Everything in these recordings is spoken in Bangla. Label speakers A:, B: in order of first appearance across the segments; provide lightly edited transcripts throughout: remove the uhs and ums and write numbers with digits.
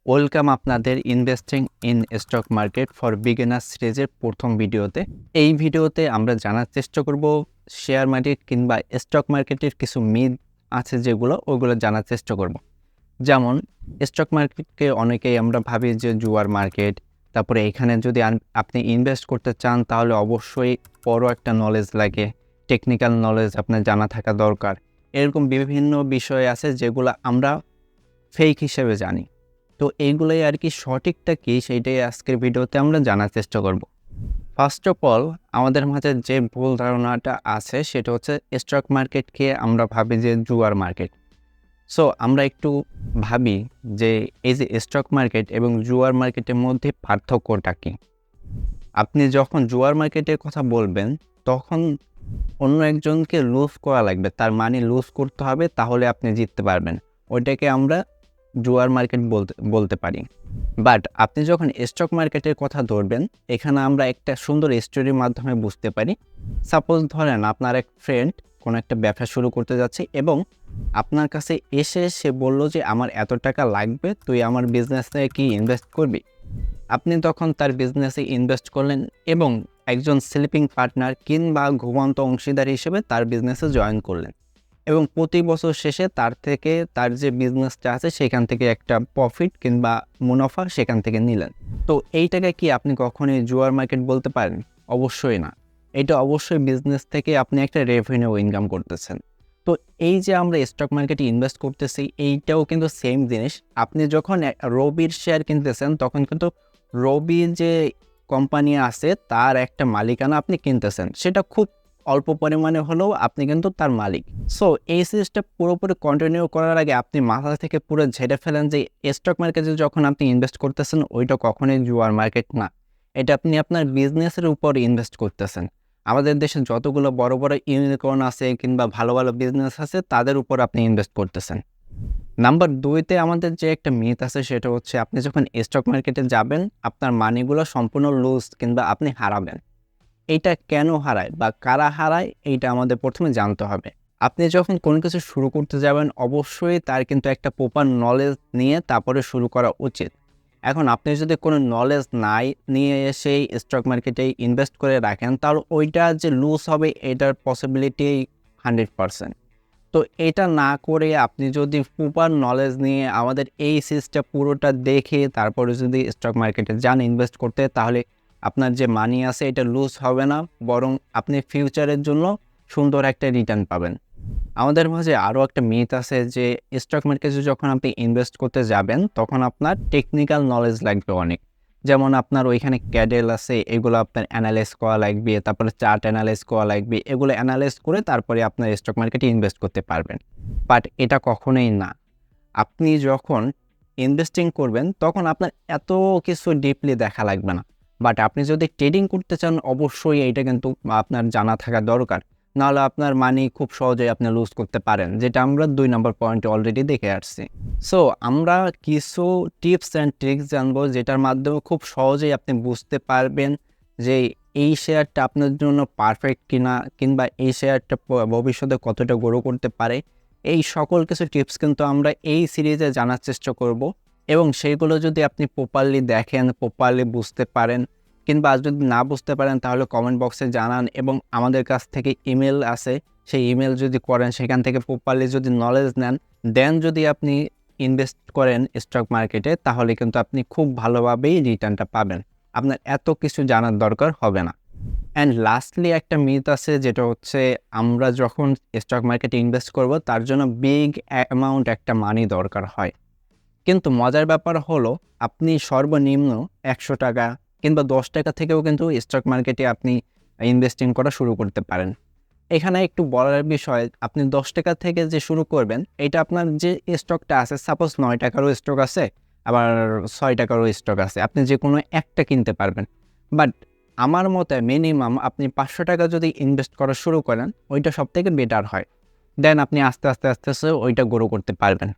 A: ওয়েলকাম আপনাদের investing in stock market for beginner সিরিজের প্রথম ভিডিওতে। এই ভিডিওতে আমরা জানার চেষ্টা করব শেয়ার মার্কেট কিংবা স্টক মার্কেটের কিছু মিথ আছে ওগুলো জানার চেষ্টা করব। যেমন স্টক মার্কেটকে অনেকেই আমরা ভাবি যে জুয়ার মার্কেট। তারপরে এখানে যদি আপনি ইনভেস্ট করতে চান তাহলে অবশ্যই বড় একটা নলেজ লাগে, টেকনিক্যাল নলেজ আপনার জানা থাকা দরকার। এরকম বিভিন্ন বিষয় আছে যেগুলো আমরা ফেক হিসেবে জানি। তো এইগুলোই আর কি সঠিকটা কি সেইটাই আজকের ভিডিওতে আমরা জানার চেষ্টা করব। ফার্স্ট অফ অল, আমাদের মাঝে যে ভুল ধারণাটা আছে সেটা হচ্ছে স্টক মার্কেটকে আমরা ভাবি যে জুয়ার মার্কেট। সো আমরা একটু ভাবি যে এই যে স্টক মার্কেট এবং জুয়ার মার্কেটের মধ্যে পার্থক্যটা কি। আপনি যখন জুয়ার মার্কেটের কথা বলবেন তখন অন্য একজনকে লুজ করা লাগবে, তার মানি লুজ করতে হবে, তাহলে আপনি জিততে পারবেন। ওইটাকে আমরা জুয়ার মার্কেট বলতে পারি। বাট আপনি যখন স্টক মার্কেটের কথা ধরবেন, এখানে আমরা একটা সুন্দর স্টোরির মাধ্যমে বুঝতে পারি। সাপোজ ধরেন আপনার এক ফ্রেন্ড কোনো একটা ব্যবসা শুরু করতে যাচ্ছে এবং আপনার কাছে এসে সে বলল যে আমার এত টাকা লাগবে, তুই আমার বিজনেসে কি ইনভেস্ট করবি? আপনি তখন তার বিজনেসে ইনভেস্ট করলেন এবং একজন স্লিপিং পার্টনার কিংবা ঘুমন্ত অংশীদার হিসেবে তার বিজনেসে জয়েন করলেন এবং প্রতি বছর শেষে তার থেকে তার যে বিজনেসটা আছে সেখান থেকে একটা প্রফিট কিংবা মুনাফা সেখান থেকে নিলেন। তো এইটাকে কি আপনি কখনোই জুয়ার মার্কেট বলতে পারেন? অবশ্যই না। এটা অবশ্যই বিজনেস থেকে আপনি একটা রেভিনিউ ইনকাম করতেছেন। তো এই যে আমরা স্টক মার্কেটে ইনভেস্ট করতেছি, এইটাও কিন্তু সেম জিনিস। আপনি যখন রবির শেয়ার কিনতেছেন তখন কিন্তু রবির যে কোম্পানি আছে তার একটা মালিকানা আপনি কিনতেছেন, সেটা খুব অল্প পরিমাণে হলেও আপনি কিন্তু তার মালিক। সো এই সিরিজটা পুরোপুরি কন্টিনিউ করার আগে আপনি মাথা থেকে পুরো ঝেড়ে ফেলেন যে স্টক মার্কেটে যখন আপনি ইনভেস্ট করতেছেন ওইটা কখনোই জুয়ার মার্কেট না। এটা আপনি আপনার বিজনেসের উপর ইনভেস্ট করতেছেন। আমাদের দেশে যতগুলো বড় বড় ইউনিকর্ন আছে কিংবা ভালো ভালো বিজনেস আছে তাদের উপর আপনি ইনভেস্ট করতেছেন। নাম্বার 2তে আমাদের যে একটা মিথ আছে সেটা হচ্ছে আপনি যখন স্টক মার্কেটে যাবেন আপনার মানিগুলো সম্পূর্ণ লুজ কিংবা আপনি হারাবেন। এইটা কেন হারায় বা কারা হারায় এইটা আমাদের প্রথমে জানতে হবে। আপনি যখন কোনো কিছু শুরু করতে যাবেন অবশ্যই তার কিন্তু একটা প্রপার নলেজ নিয়ে তারপরে শুরু করা উচিত। এখন আপনি যদি কোনো নলেজ নাই নিয়ে এসেই স্টক মার্কেটে ইনভেস্ট করে রাখেন তাহলে ওইটা যে লুজ হবে এটার পসিবিলিটি 100%। তো এটা না করে আপনি যদি প্রপার নলেজ নিয়ে আমাদের এই সিরিজটা পুরোটা দেখে তারপরে যদি স্টক মার্কেটে যান ইনভেস্ট করতে, তাহলে আপনার যে মানি আছে এটা লুজ হবে না, বরং আপনি ফিউচারের জন্য সুন্দর একটা রিটার্ন পাবেন। আমাদের মাঝে আরও একটা মিথ আছে যে স্টক মার্কেটে যখন আপনি ইনভেস্ট করতে যাবেন তখন আপনার টেকনিক্যাল নলেজ লাগবে অনেক। যেমন আপনার ওইখানে ক্যাডেল আছে, এগুলো আপনার অ্যানালাইজ করা লাগবে, তারপরে চার্ট অ্যানালাইজ করা লাগবে, এগুলো অ্যানালাইজ করে তারপরে আপনার স্টক মার্কেটে ইনভেস্ট করতে পারবেন। বাট এটা কখনোই না। আপনি যখন ইনভেস্টিং করবেন তখন আপনার এত কিছু ডিপলি দেখা লাগবে না। বাট আপনি যদি ট্রেডিং করতে চান অবশ্যই এইটা কিন্তু আপনার জানা থাকা দরকার, নাহলে আপনার মানি খুব সহজেই আপনি লুজ করতে পারেন, যেটা আমরা 2 নম্বর পয়েন্টে অলরেডি দেখে আসছি। সো আমরা কিছু টিপস অ্যান্ড ট্রিক্স জানবো যেটার মাধ্যমে খুব সহজেই আপনি বুঝতে পারবেন যে এই শেয়ারটা আপনার জন্য পারফেক্ট কিনা কিংবা এই শেয়ারটা ভবিষ্যতে কতটা গ্রো করতে পারে। এই সকল কিছু টিপস কিন্তু আমরা এই সিরিজে জানার চেষ্টা করব এবং সেইগুলো যদি আপনি প্রপারলি দেখেন, প্রপারলি বুঝতে পারেন কিংবা যদি না বুঝতে পারেন তাহলে কমেন্ট বক্সে জানান এবং আমাদের কাছ থেকে ইমেল আছে, সেই ইমেল যদি করেন সেখান থেকে প্রপারলি যদি নলেজ নেন দেন যদি আপনি ইনভেস্ট করেন স্টক মার্কেটে তাহলে কিন্তু আপনি খুব ভালোভাবেই রিটার্নটা পাবেন। আপনার এত কিছু জানার দরকার হবে না। অ্যান্ড লাস্টলি একটা মিথ আছে যেটা হচ্ছে আমরা যখন স্টক মার্কেটে ইনভেস্ট করব তার জন্য বিগ অ্যামাউন্ট একটা মানি দরকার হয়। কিন্তু মজার ব্যাপার হলো আপনি সর্বনিম্ন 100 টাকা কিংবা 10 টাকা থেকেও কিন্তু স্টক মার্কেটে আপনি ইনভেস্টিং করা শুরু করতে পারেন। এখানে একটু বলার বিষয়, আপনি 10 টাকা থেকে যে শুরু করবেন এটা আপনার যে স্টকটা আছে, সাপোজ 9 টাকারও স্টক আছে আবার 6 টাকারও স্টক আছে, আপনি যে কোনো একটা কিনতে পারবেন। বাট আমার মতে মিনিমাম আপনি 500 টাকা যদি ইনভেস্ট করা শুরু করেন ওইটা সবথেকে বেটার হয়। দেন আপনি আস্তে আস্তে আস্তে আস্তে ওইটা গ্রো করতে পারবেন।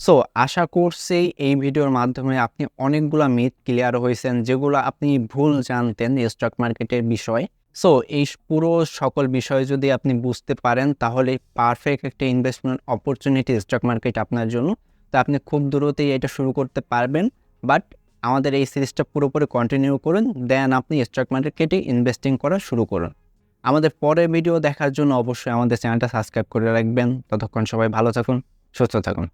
A: সো আশা করছি এই ভিডিওর মাধ্যমে আপনি অনেকগুলা মিথ ক্লিয়ার হয়েছেন যেগুলো আপনি ভুল জানতেন স্টক মার্কেটের বিষয়ে। সো এই পুরো সকল বিষয় যদি আপনি বুঝতে পারেন তাহলে পারফেক্ট একটা ইনভেস্টমেন্ট অপরচুনিটি স্টক মার্কেট আপনার জন্য। তো আপনি খুব দ্রুতই এটা শুরু করতে পারবেন। বাট আমাদের এই সিরিজটা পুরোপুরি কন্টিনিউ করুন, দেন আপনি স্টক মার্কেটে ইনভেস্টিং করা শুরু করুন। আমাদের পরের ভিডিও দেখার জন্য অবশ্যই আমাদের চ্যানেলটা সাবস্ক্রাইব করে রাখবেন। ততক্ষণ সবাই ভালো থাকুন, সুস্থ থাকুন।